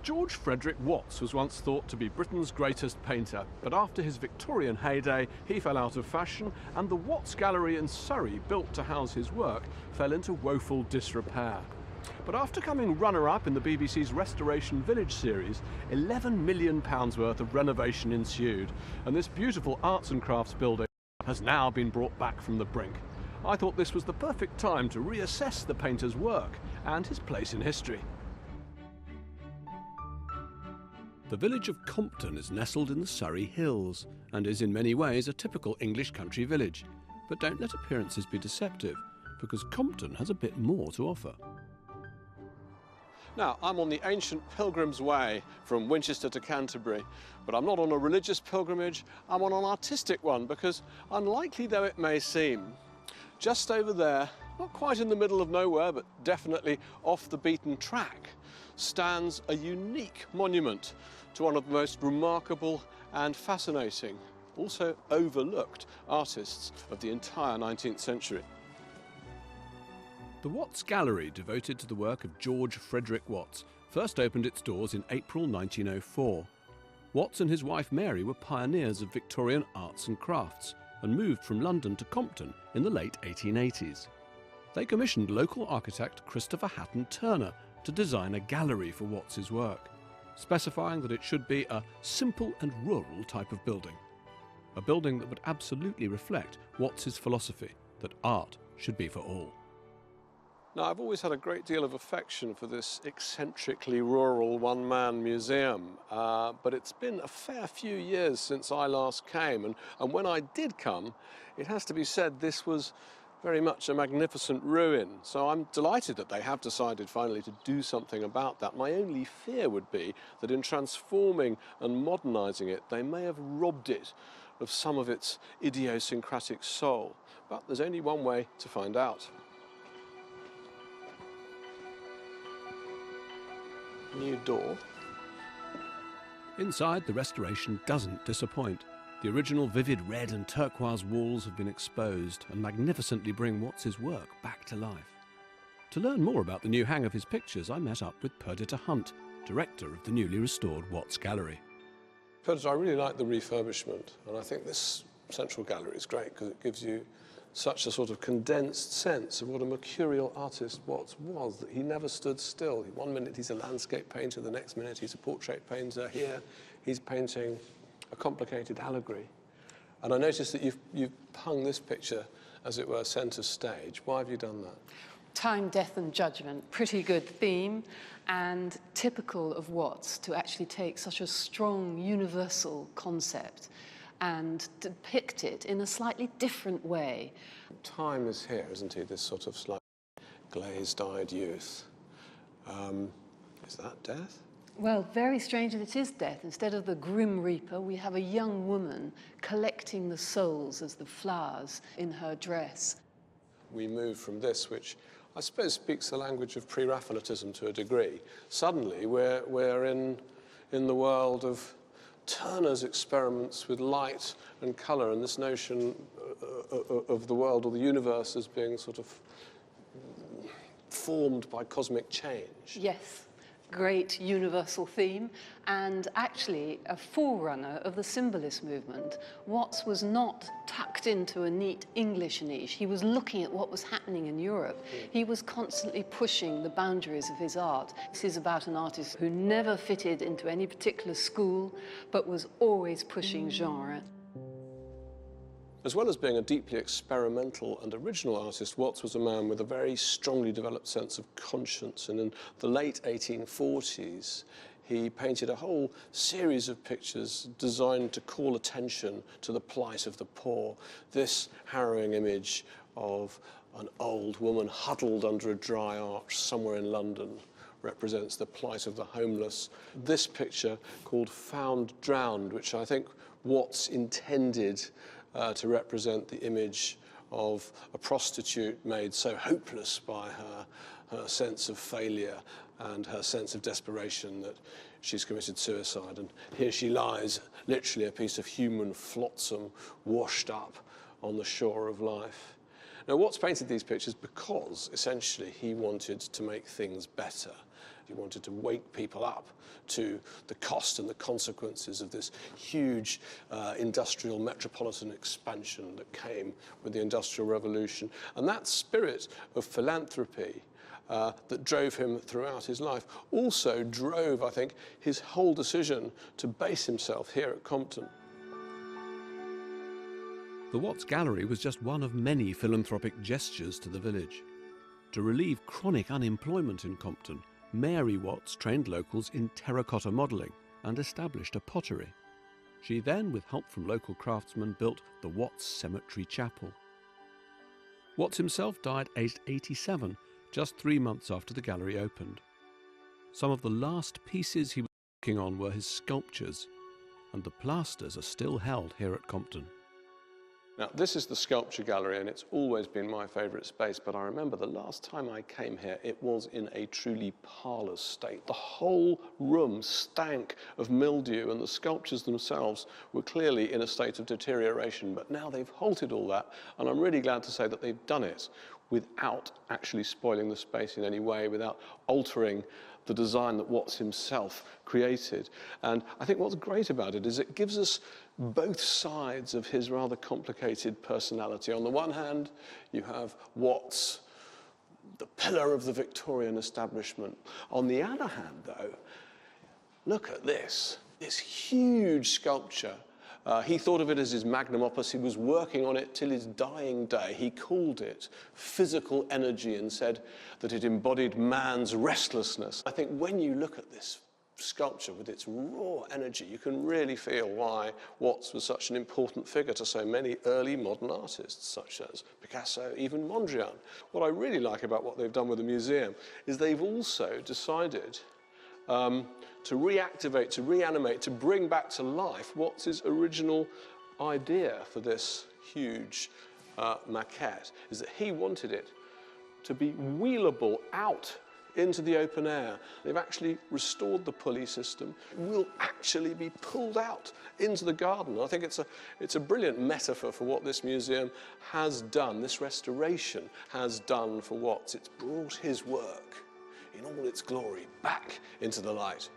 George Frederick Watts was once thought to be Britain's greatest painter, but after his Victorian heyday, he fell out of fashion, and the Watts Gallery in Surrey, built to house his work, fell into woeful disrepair. But after coming runner-up in the BBC's Restoration Village series, £11 million worth of renovation ensued, and this beautiful arts and crafts building has now been brought back from the brink. I thought this was the perfect time to reassess the painter's work and his place in history. The village of Compton is nestled in the Surrey Hills and is in many ways a typical English country village. But don't let appearances be deceptive, because Compton has a bit more to offer. Now, I'm on the ancient Pilgrim's Way from Winchester to Canterbury, but I'm not on a religious pilgrimage, I'm on an artistic one, because unlikely though it may seem, just over there, not quite in the middle of nowhere, but definitely off the beaten track, stands a unique monument to one of the most remarkable and fascinating, also overlooked, artists of the entire 19th century. The Watts Gallery, devoted to the work of George Frederick Watts, first opened its doors in April 1904. Watts and his wife Mary were pioneers of Victorian arts and crafts and moved from London to Compton in the late 1880s. They commissioned local architect Christopher Hatton Turner to design a gallery for Watts's work, specifying that it should be a simple and rural type of building. A building that would absolutely reflect Watts's philosophy that art should be for all. Now, I've always had a great deal of affection for this eccentrically rural one-man museum, but it's been a fair few years since I last came, and when I did come, it has to be said this was very much a magnificent ruin. So I'm delighted that they have decided finally to do something about that. My only fear would be that in transforming and modernising it, they may have robbed it of some of its idiosyncratic soul. But there's only one way to find out. New door. Inside, the restoration doesn't disappoint. The original vivid red and turquoise walls have been exposed and magnificently bring Watts's work back to life. To learn more about the new hang of his pictures, I met up with Perdita Hunt, director of the newly restored Watts Gallery. Perdita, I really like the refurbishment, and I think this central gallery is great because it gives you such a sort of condensed sense of what a mercurial artist Watts was, that he never stood still. One minute he's a landscape painter, the next minute he's a portrait painter. Here he's painting a complicated allegory. And I noticed that you've hung this picture, as it were, centre stage. Why have you done that? Time, death and judgment, pretty good theme, and typical of Watts to actually take such a strong universal concept and depict it in a slightly different way. Time is here, isn't he? This sort of slightly glazed-eyed youth. Is that death? Well, very strange that it is death. Instead of the Grim Reaper, we have a young woman collecting the souls as the flowers in her dress. We move from this, which I suppose speaks the language of pre-Raphaelitism to a degree. Suddenly, we're in the world of Turner's experiments with light and colour, and this notion of the world or the universe as being sort of formed by cosmic change. Yes. Great universal theme, and actually a forerunner of the symbolist movement. Watts was not tucked into a neat English niche. He was looking at what was happening in Europe. He was constantly pushing the boundaries of his art. This is about an artist who never fitted into any particular school, but was always pushing genre. As well as being a deeply experimental and original artist, Watts was a man with a very strongly developed sense of conscience, and in the late 1840s, he painted a whole series of pictures designed to call attention to the plight of the poor. This harrowing image of an old woman huddled under a dry arch somewhere in London represents the plight of the homeless. This picture, called Found Drowned, which I think Watts intended to represent the image of a prostitute made so hopeless by her sense of failure and her sense of desperation that she's committed suicide. And here she lies, literally a piece of human flotsam washed up on the shore of life. Now, Watts painted these pictures because, essentially, he wanted to make things better. He wanted to wake people up to the cost and the consequences of this huge industrial metropolitan expansion that came with the Industrial Revolution. And that spirit of philanthropy that drove him throughout his life also drove, I think, his whole decision to base himself here at Compton. The Watts Gallery was just one of many philanthropic gestures to the village. To relieve chronic unemployment in Compton, Mary Watts trained locals in terracotta modelling and established a pottery. She then, with help from local craftsmen, built the Watts Cemetery Chapel. Watts himself died aged 87, just 3 months after the gallery opened. Some of the last pieces he was working on were his sculptures, and the plasters are still held here at Compton. Now, this is the sculpture gallery, and it's always been my favourite space, but I remember the last time I came here, it was in a truly parlour state. The whole room stank of mildew, and the sculptures themselves were clearly in a state of deterioration, but now they've halted all that, and I'm really glad to say that they've done it without actually spoiling the space in any way, without altering the design that Watts himself created. And I think what's great about it is it gives us both sides of his rather complicated personality. On the one hand, you have Watts, the pillar of the Victorian establishment. On the other hand, though, look at this huge sculpture. He thought of it as his magnum opus. He was working on it till his dying day. He called it physical energy and said that it embodied man's restlessness. I think when you look at this sculpture with its raw energy, you can really feel why Watts was such an important figure to so many early modern artists, such as Picasso, even Mondrian. What I really like about what they've done with the museum is they've also decided to reactivate, to reanimate, to bring back to life Watts's original idea for this huge maquette, is that he wanted it to be wheelable out into the open air. They've actually restored the pulley system. It will actually be pulled out into the garden. I think it's a brilliant metaphor for what this museum has done, this restoration has done for Watts. It's brought his work in all its glory back into the light.